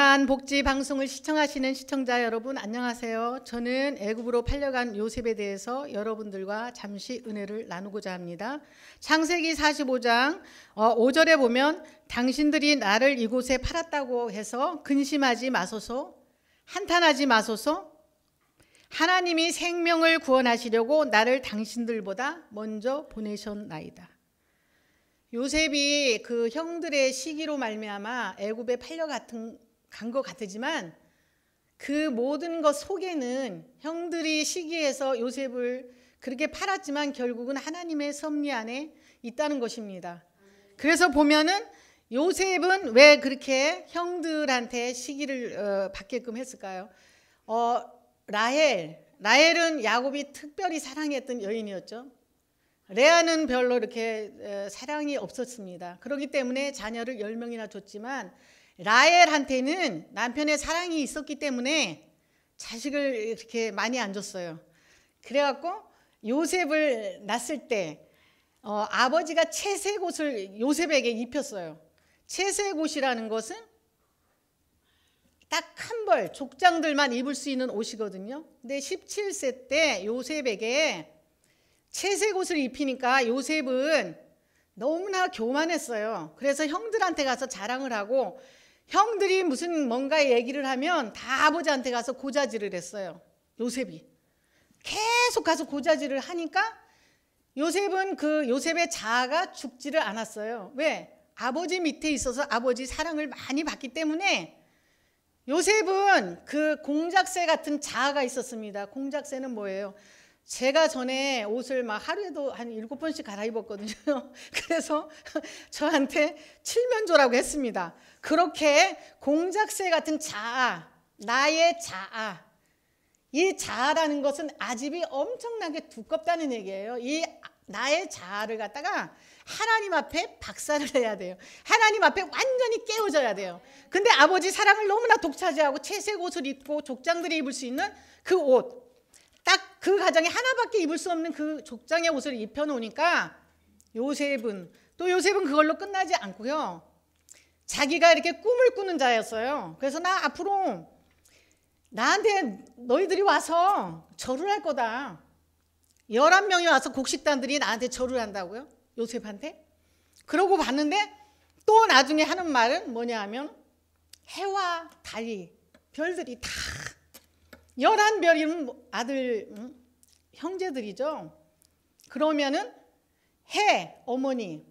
귀한 복지 방송을 시청하시는 시청자 여러분 안녕하세요. 저는 애굽으로 팔려간 요셉에 대해서 여러분들과 잠시 은혜를 나누고자 합니다. 창세기 45장 5절에 보면 당신들이 나를 이곳에 팔았다고 해서 근심하지 마소서, 한탄하지 마소서. 하나님이 생명을 구원하시려고 나를 당신들보다 먼저 보내셨나이다. 요셉이 그 형들의 시기로 말미암아 애굽에 팔려간 것 같지만 그 모든 것 속에는 형들이 시기해서 요셉을 그렇게 팔았지만 결국은 하나님의 섭리 안에 있다는 것입니다. 그래서 보면은 요셉은 왜 그렇게 형들한테 시기를 받게끔 했을까요? 라헬은 야곱이 특별히 사랑했던 여인이었죠. 레아는 별로 이렇게 사랑이 없었습니다. 그렇기 때문에 자녀를 10명이나 줬지만 라헬한테는 남편의 사랑이 있었기 때문에 자식을 이렇게 많이 안 줬어요. 그래갖고 요셉을 낳았을 때 아버지가 채색옷을 요셉에게 입혔어요. 채색옷이라는 것은 딱 한 벌 족장들만 입을 수 있는 옷이거든요. 근데 17세 때 요셉에게 채색옷을 입히니까 요셉은 너무나 교만했어요. 그래서 형들한테 가서 자랑을 하고 형들이 무슨 뭔가 얘기를 하면 다 아버지한테 가서 고자질을 했어요. 요셉이 계속 가서 고자질을 하니까 요셉은 그 요셉의 자아가 죽지를 않았어요. 왜? 아버지 밑에 있어서 아버지 사랑을 많이 받기 때문에 요셉은 그 공작새 같은 자아가 있었습니다. 공작새는 뭐예요? 제가 전에 옷을 막 하루에도 한 7번씩 갈아입었거든요. 그래서 저한테 칠면조라고 했습니다. 그렇게 공작새 같은 자아, 나의 자아, 이 자아라는 것은 아집이 엄청나게 두껍다는 얘기예요. 이 나의 자아를 갖다가 하나님 앞에 박살을 내야 돼요. 하나님 앞에 완전히 깨어져야 돼요. 근데 아버지 사랑을 너무나 독차지하고 채색 옷을 입고 족장들이 입을 수 있는 그 옷, 딱 그 가정에 하나밖에 입을 수 없는 그 족장의 옷을 입혀놓으니까 요셉은 그걸로 끝나지 않고요. 자기가 이렇게 꿈을 꾸는 자였어요. 그래서 나 앞으로 나한테 너희들이 와서 절을 할 거다. 11명이 와서 곡식단들이 나한테 절을 한다고요. 요셉한테. 그러고 봤는데 또 나중에 하는 말은 뭐냐 하면 해와 달이 별들이 다 11별이면 아들 형제들이죠. 그러면은 해 어머니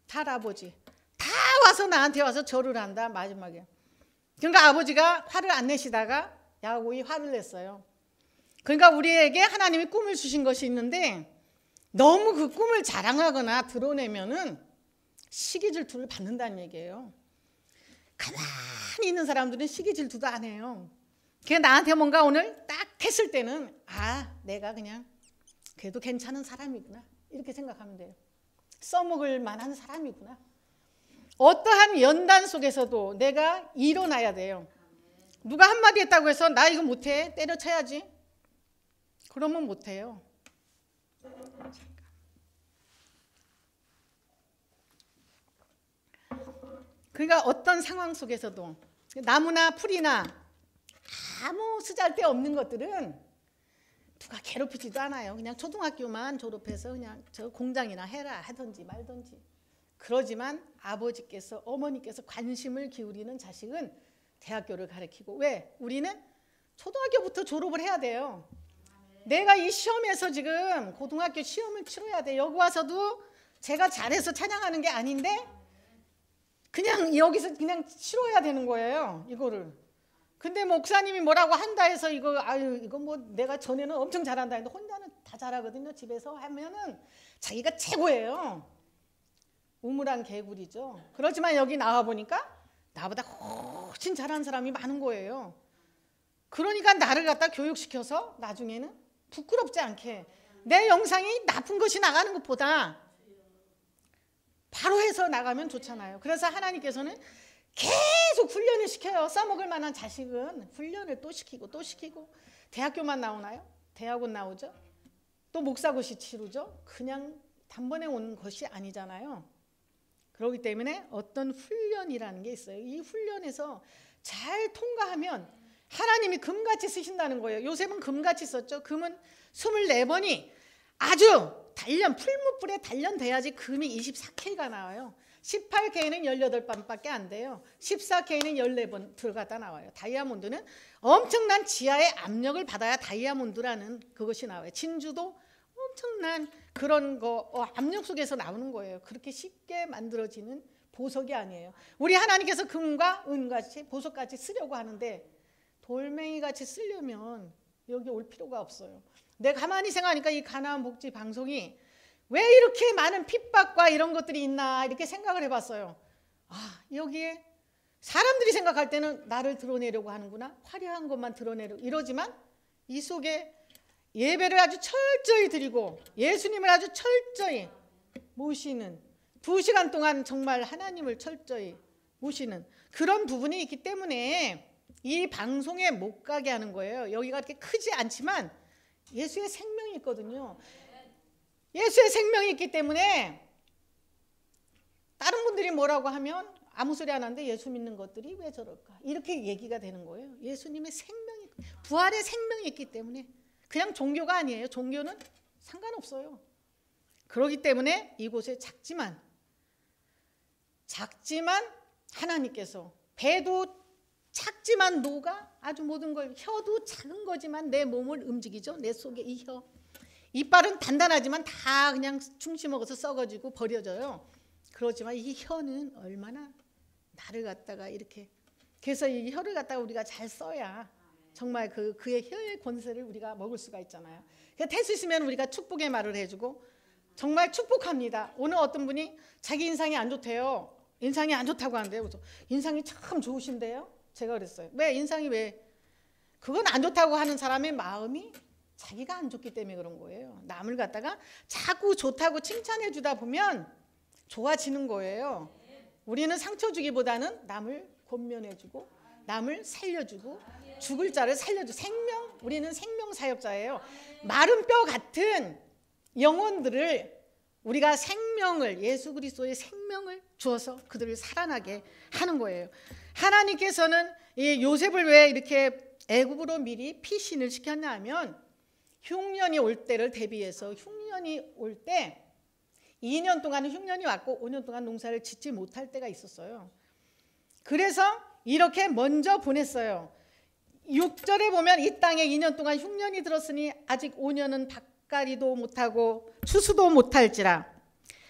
달 아버지 다 와서 나한테 와서 절을 한다 마지막에. 그러니까 아버지가 화를 안 내시다가 야곱이 화를 냈어요. 그러니까 우리에게 하나님이 꿈을 주신 것이 있는데 너무 그 꿈을 자랑하거나 드러내면은 시기 질투를 받는다는 얘기예요. 가만히 있는 사람들은 시기 질투도 안 해요. 그냥 나한테 뭔가 오늘 딱 했을 때는 내가 그냥 그래도 괜찮은 사람이구나 이렇게 생각하면 돼요. 써먹을 만한 사람이구나. 어떠한 연단 속에서도 내가 일어나야 돼요. 누가 한마디 했다고 해서 나 이거 못해 때려쳐야지 그러면 못해요. 그러니까 어떤 상황 속에서도 나무나 풀이나 아무 쓰잘데없는 것들은 누가 괴롭히지도 않아요. 그냥 초등학교만 졸업해서 그냥 저 공장이나 해라 하든지 말든지. 그러지만 아버지께서 어머니께서 관심을 기울이는 자식은 대학교를 가르치고. 왜? 우리는 초등학교부터 졸업을 해야 돼요. 내가 이 시험에서 지금 고등학교 시험을 치러야 돼. 여기 와서도 제가 잘해서 찬양하는 게 아닌데 그냥 여기서 그냥 치러야 되는 거예요. 이거를. 근데 목사님이 뭐라고 한다 해서 이거 뭐 내가 전에는 엄청 잘한다 했는데 혼자는 다 잘하거든요. 집에서 하면은 자기가 최고예요. 우물안 개구리죠. 그렇지만 여기 나와 보니까 나보다 훨씬 잘하는 사람이 많은 거예요. 그러니까 나를 갖다 교육시켜서 나중에는 부끄럽지 않게 내 영상이 나쁜 것이 나가는 것보다 바로 해서 나가면 좋잖아요. 그래서 하나님께서는 계속 훈련을 시켜요. 써먹을 만한 자식은 훈련을 또 시키고 또 시키고. 대학교만 나오나요? 대학원 나오죠. 또 목사고시 치르죠. 그냥 단번에 오는 것이 아니잖아요. 그렇기 때문에 어떤 훈련이라는 게 있어요. 이 훈련에서 잘 통과하면 하나님이 금같이 쓰신다는 거예요. 요셉은 금같이 썼죠. 금은 24번이 아주 풀무불에 단련돼야지 금이 24K가 나와요. 18K는 18번밖에 안 돼요. 14K는 14번 들어갔다 나와요. 다이아몬드는 엄청난 지하의 압력을 받아야 다이아몬드라는 그것이 나와요. 진주도 엄청난 그런 압력 속에서 나오는 거예요. 그렇게 쉽게 만들어지는 보석이 아니에요. 우리 하나님께서 금과 은같이 보석같이 쓰려고 하는데 돌멩이같이 쓰려면 여기 올 필요가 없어요. 내가 가만히 생각하니까 이 가나안 복지 방송이 왜 이렇게 많은 핍박과 이런 것들이 있나 이렇게 생각을 해봤어요. 여기에 사람들이 생각할 때는 나를 드러내려고 하는구나, 화려한 것만 드러내려고 이러지만 이 속에 예배를 아주 철저히 드리고 예수님을 아주 철저히 모시는 2시간 동안 정말 하나님을 철저히 모시는 그런 부분이 있기 때문에 이 방송에 못 가게 하는 거예요. 여기가 그렇게 크지 않지만 예수의 생명이 있거든요. 예수의 생명이 있기 때문에 다른 분들이 뭐라고 하면 아무 소리 안 하는데 예수 믿는 것들이 왜 저럴까 이렇게 얘기가 되는 거예요. 예수님의 생명이, 부활의 생명이 있기 때문에 그냥 종교가 아니에요. 종교는 상관없어요. 그렇기 때문에 이곳에 작지만 하나님께서 배도 작지만 노가 아주 모든 걸, 혀도 작은 거지만 내 몸을 움직이죠. 내 속에 이 혀, 이빨은 단단하지만 다 그냥 충치 먹어서 썩어지고 버려져요. 그렇지만 이 혀는 얼마나 나를 갖다가 이렇게, 그래서 이 혀를 갖다가 우리가 잘 써야 정말 그의 혀의 권세를 우리가 먹을 수가 있잖아요. 될 수 있으면 우리가 축복의 말을 해주고 정말 축복합니다. 오늘 어떤 분이 자기 인상이 안 좋대요. 인상이 안 좋다고 하는데요. 그래서 인상이 참 좋으신데요. 제가 그랬어요. 왜 인상이 왜? 그건 안 좋다고 하는 사람의 마음이 자기가 안 좋기 때문에 그런 거예요. 남을 갖다가 자꾸 좋다고 칭찬해 주다 보면 좋아지는 거예요. 우리는 상처 주기보다는 남을 권면해 주고 남을 살려주고 죽을 자를 살려주고 생명, 우리는 생명 사역자예요. 마른 뼈 같은 영혼들을 우리가 생명을, 예수 그리스도의 생명을 주어서 그들을 살아나게 하는 거예요. 하나님께서는 이 요셉을 왜 이렇게 애굽으로 미리 피신을 시켰냐 하면 흉년이 올 때를 대비해서, 흉년이 올 때 2년 동안 흉년이 왔고 5년 동안 농사를 짓지 못할 때가 있었어요. 그래서 이렇게 먼저 보냈어요. 6절에 보면 이 땅에 2년 동안 흉년이 들었으니 아직 5년은 밭갈이도 못하고 추수도 못할지라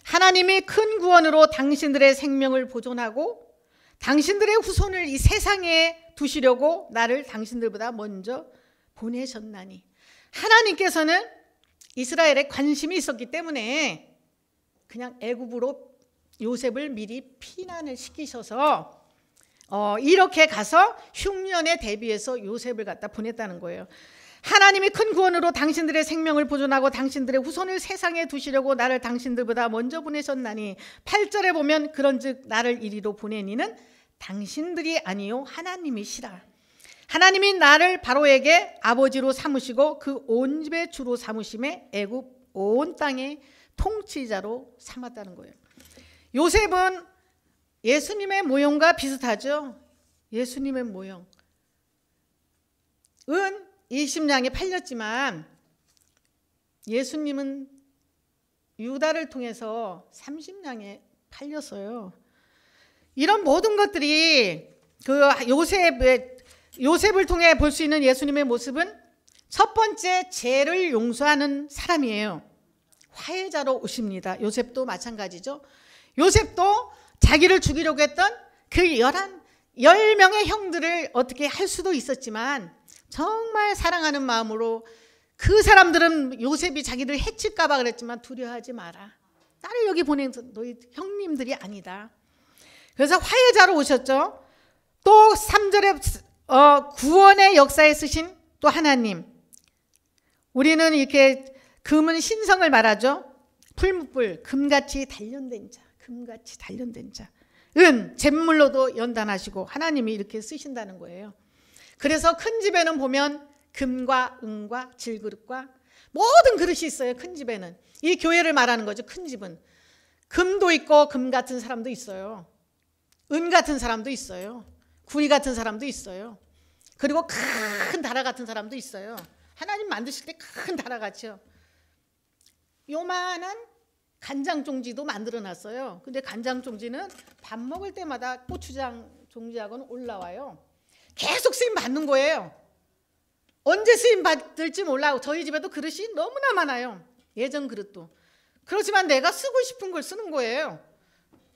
하나님이 큰 구원으로 당신들의 생명을 보존하고 당신들의 후손을 이 세상에 두시려고 나를 당신들보다 먼저 보내셨나니. 하나님께서는 이스라엘에 관심이 있었기 때문에 그냥 애굽으로 요셉을 미리 피난을 시키셔서 이렇게 가서 흉년에 대비해서 요셉을 갖다 보냈다는 거예요. 하나님이 큰 구원으로 당신들의 생명을 보존하고 당신들의 후손을 세상에 두시려고 나를 당신들보다 먼저 보내셨나니. 8절에 보면 그런즉 나를 이리로 보내니는 당신들이 아니요 하나님이시라. 하나님이 나를 바로에게 아버지로 삼으시고 그 온 집의 주로 삼으심에 애굽 온 땅의 통치자로 삼았다는 거예요. 요셉은 예수님의 모형과 비슷하죠. 예수님의 모형. 은 20냥에 팔렸지만 예수님은 유다를 통해서 30냥에 팔렸어요. 이런 모든 것들이 그 요셉을 통해 볼 수 있는 예수님의 모습은 첫 번째 죄를 용서하는 사람이에요. 화해자로 오십니다. 요셉도 마찬가지죠. 요셉도 자기를 죽이려고 했던 그 10명의 형들을 어떻게 할 수도 있었지만 정말 사랑하는 마음으로 그 사람들은 요셉이 자기를 해칠까 봐 그랬지만 두려워하지 마라. 나를 여기 보낸 너희 형님들이 아니다. 그래서 화해자로 오셨죠. 또 3절에 구원의 역사에 쓰신 또 하나님. 우리는 이렇게 금은 신성을 말하죠. 풀무불, 금같이 단련된 자, 금같이 단련된 자. 은, 잿물로도 연단하시고 하나님이 이렇게 쓰신다는 거예요. 그래서 큰 집에는 보면 금과 은과 질그릇과 모든 그릇이 있어요. 큰 집에는. 이 교회를 말하는 거죠. 큰 집은. 금도 있고 금 같은 사람도 있어요. 은 같은 사람도 있어요. 구리 같은 사람도 있어요. 그리고 큰 다라 같은 사람도 있어요. 하나님 만드실 때 큰 다라 같죠. 요만한 간장 종지도 만들어 놨어요. 근데 간장 종지는 밥 먹을 때마다 고추장 종지하고는 올라와요. 계속 쓰임 받는 거예요. 언제 쓰임 받을지 몰라요. 저희 집에도 그릇이 너무나 많아요. 예전 그릇도. 그렇지만 내가 쓰고 싶은 걸 쓰는 거예요.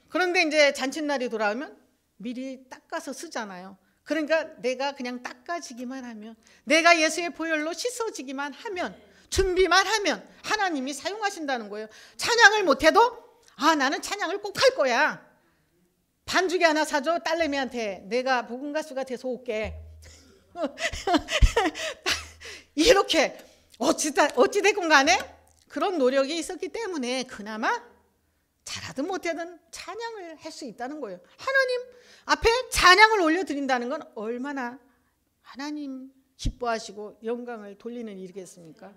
그런데 이제 잔칫날이 돌아오면 미리 닦아서 쓰잖아요. 그러니까 내가 그냥 닦아지기만 하면, 내가 예수의 보혈로 씻어지기만 하면, 준비만 하면 하나님이 사용하신다는 거예요. 찬양을 못해도 나는 찬양을 꼭 할 거야. 반죽이 하나 사줘. 딸내미한테 내가 복음 가수가 돼서 올게. 이렇게 어찌됐건 간에 그런 노력이 있었기 때문에 그나마 잘하든 못하든 찬양을 할 수 있다는 거예요. 하나님 앞에 찬양을 올려드린다는 건 얼마나 하나님 기뻐하시고 영광을 돌리는 일이겠습니까?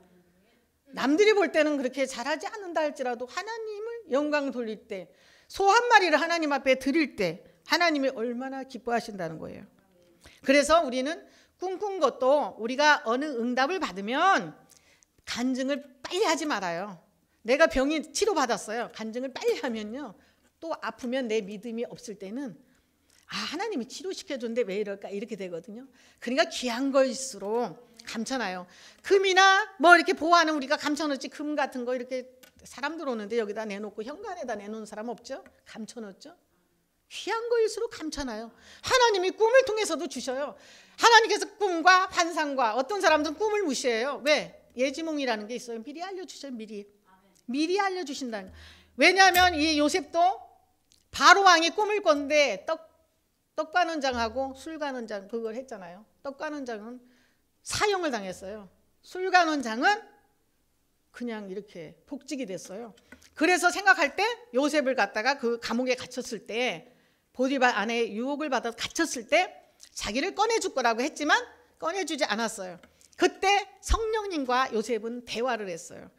남들이 볼 때는 그렇게 잘하지 않는다 할지라도 하나님을 영광 돌릴 때, 소 한 마리를 하나님 앞에 드릴 때 하나님이 얼마나 기뻐하신다는 거예요. 그래서 우리는 꿈꾼 것도 우리가 어느 응답을 받으면 간증을 빨리 하지 말아요. 내가 병이 치료받았어요. 간증을 빨리 하면요, 또 아프면 내 믿음이 없을 때는 하나님이 치료시켜줬는데 왜 이럴까 이렇게 되거든요. 그러니까 귀한 것일수록 감춰놔요. 금이나 뭐 이렇게 보호하는 우리가 감춰놓지, 금 같은 거 이렇게 사람들 오는데 여기다 내놓고 현관에다 내놓는 사람 없죠? 감춰놓죠? 귀한 거일수록 감춰놔요. 하나님이 꿈을 통해서도 주셔요. 하나님께서 꿈과 환상과, 어떤 사람들은 꿈을 무시해요. 왜? 예지몽이라는 게 있어요. 미리 알려주셔요. 미리 알려주신다는. 왜냐하면 이 요셉도 바로 왕이 꿈을 꿨는데 떡 가는 장하고 술 가는 장 그걸 했잖아요. 떡 가는 장은 사형을 당했어요. 술 가는 장은 그냥 이렇게 복직이 됐어요. 그래서 생각할 때 요셉을 갖다가 그 감옥에 갇혔을 때, 보디발 안에 유혹을 받아서 갇혔을 때 자기를 꺼내줄 거라고 했지만 꺼내주지 않았어요. 그때 성령님과 요셉은 대화를 했어요.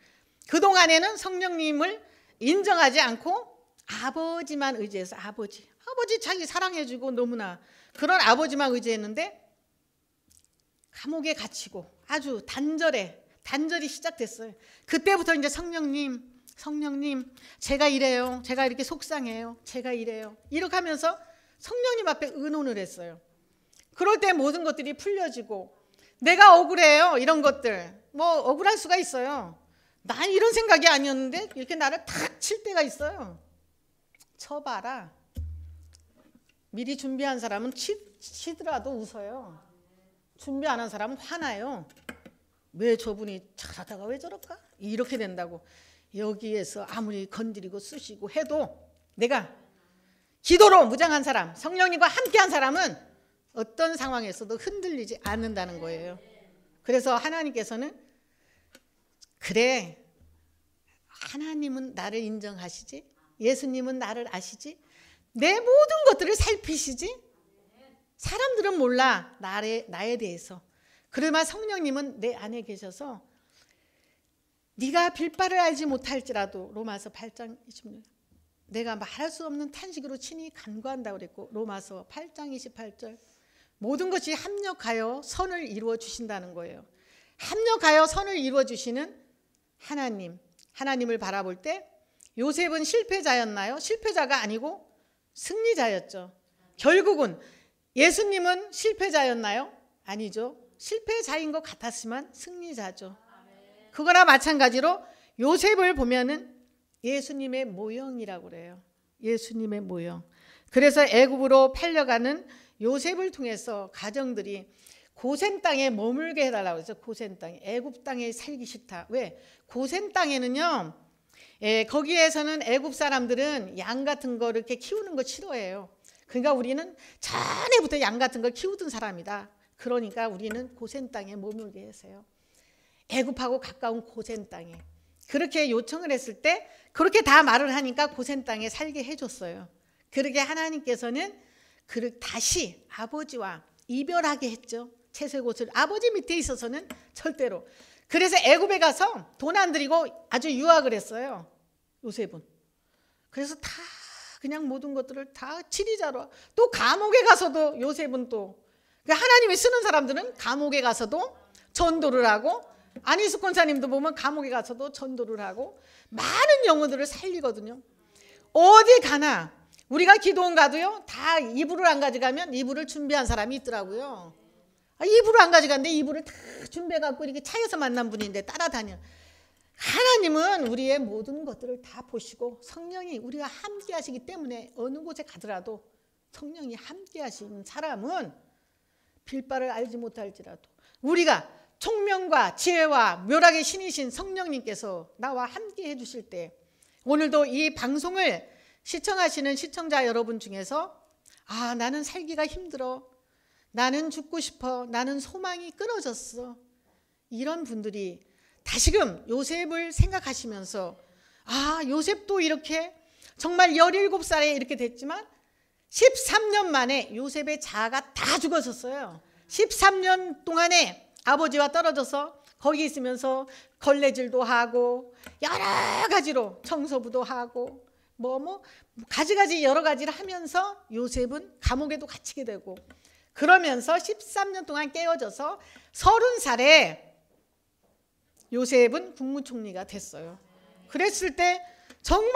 그동안에는 성령님을 인정하지 않고 아버지만 의지해서 아버지 자기 사랑해주고 너무나 그런 아버지만 의지했는데, 감옥에 갇히고 아주 단절이 시작됐어요. 그때부터 이제 성령님 제가 이래요, 제가 이렇게 속상해요, 제가 이래요, 이렇게 하면서 성령님 앞에 의논을 했어요. 그럴 때 모든 것들이 풀려지고, 내가 억울해요, 이런 것들 뭐 억울할 수가 있어요. 난 이런 생각이 아니었는데 이렇게 나를 탁 칠 때가 있어요. 쳐봐라. 미리 준비한 사람은 치더라도 웃어요. 준비 안 한 사람은 화나요. 왜 저분이 잘하다가 왜 저럴까? 이렇게 된다고. 여기에서 아무리 건드리고 쑤시고 해도 내가 기도로 무장한 사람, 성령님과 함께한 사람은 어떤 상황에서도 흔들리지 않는다는 거예요. 그래서 하나님께서는, 그래, 하나님은 나를 인정하시지, 예수님은 나를 아시지, 내 모든 것들을 살피시지, 사람들은 몰라 나에 대해서. 그러나 성령님은 내 안에 계셔서 네가 빌바를 알지 못할지라도, 로마서 8장 26절, 내가 말할 수 없는 탄식으로 친히 간구한다고 그랬고, 로마서 8장 28절, 모든 것이 합력하여 선을 이루어 주신다는 거예요. 합력하여 선을 이루어 주시는 하나님을 바라볼 때 요셉은 실패자였나요? 실패자가 아니고 승리자였죠. 결국은 예수님은 실패자였나요? 아니죠. 실패자인 것 같았지만 승리자죠. 그거나 마찬가지로 요셉을 보면은 예수님의 모형이라고 그래요. 예수님의 모형. 그래서 애굽으로 팔려가는 요셉을 통해서 가정들이 고센 땅에 머물게 해달라고 했죠. 고센 땅에. 애굽 땅에 살기 싫다. 왜? 고센 땅에는요, 거기에서는 애굽 사람들은 양 같은 거 이렇게 키우는 거 싫어해요. 그러니까 우리는 전에부터 양 같은 걸 키우던 사람이다. 그러니까 우리는 고센 땅에 머물게 해서요. 애굽하고 가까운 고센 땅에. 그렇게 요청을 했을 때 그렇게 다 말을 하니까 고센 땅에 살게 해줬어요. 그렇게 하나님께서는 다시 아버지와 이별하게 했죠. 채색옷을 아버지 밑에 있어서는 절대로. 그래서 애굽에 가서 돈 안 들이고 아주 유학을 했어요. 요셉은. 그래서 다 그냥 모든 것들을 다 치리자로, 또 감옥에 가서도 요셉은 또 하나님이 쓰는 사람들은 감옥에 가서도 전도를 하고, 안희숙 권사님도 보면 감옥에 가서도 전도를 하고 많은 영혼들을 살리거든요. 어디 가나 우리가 기도원 가도요, 다 이불을 안 가져가면 이불을 준비한 사람이 있더라고요. 이불을 안 가져갔는데 이불을 다 준비해갖고 이렇게 차에서 만난 분인데 따라다녀. 하나님은 우리의 모든 것들을 다 보시고 성령이 우리가 함께 하시기 때문에 어느 곳에 가더라도 성령이 함께 하시는 사람은 빌바를 알지 못할지라도 우리가 총명과 지혜와 묘락의 신이신 성령님께서 나와 함께 해주실 때, 오늘도 이 방송을 시청하시는 시청자 여러분 중에서 나는 살기가 힘들어, 나는 죽고 싶어, 나는 소망이 끊어졌어, 이런 분들이 다시금 요셉을 생각하시면서 요셉도 이렇게 정말 17살에 이렇게 됐지만 13년 만에 요셉의 자아가 다 죽었었어요. 13년 동안에 아버지와 떨어져서 거기 있으면서 걸레질도 하고 여러 가지로 청소부도 하고 가지가지 여러 가지를 하면서 요셉은 감옥에도 갇히게 되고, 그러면서 13년 동안 깨어져서 30살에 요셉은 국무총리가 됐어요. 그랬을 때 정말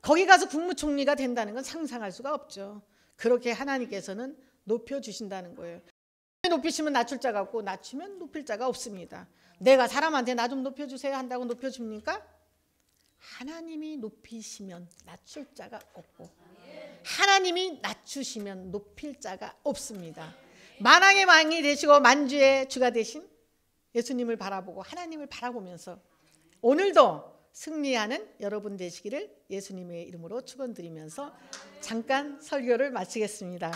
거기 가서 국무총리가 된다는 건 상상할 수가 없죠. 그렇게 하나님께서는 높여주신다는 거예요. 높이시면 낮출 자가 없고 낮추면 높일 자가 없습니다. 내가 사람한테 나 좀 높여주세요 한다고 높여줍니까? 하나님이 높이시면 낮출 자가 없고 하나님이 낮추시면 높일 자가 없습니다. 만왕의 왕이 되시고 만주의 주가 되신 예수님을 바라보고 하나님을 바라보면서 오늘도 승리하는 여러분 되시기를 예수님의 이름으로 축원드리면서 잠깐 설교를 마치겠습니다.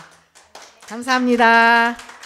감사합니다.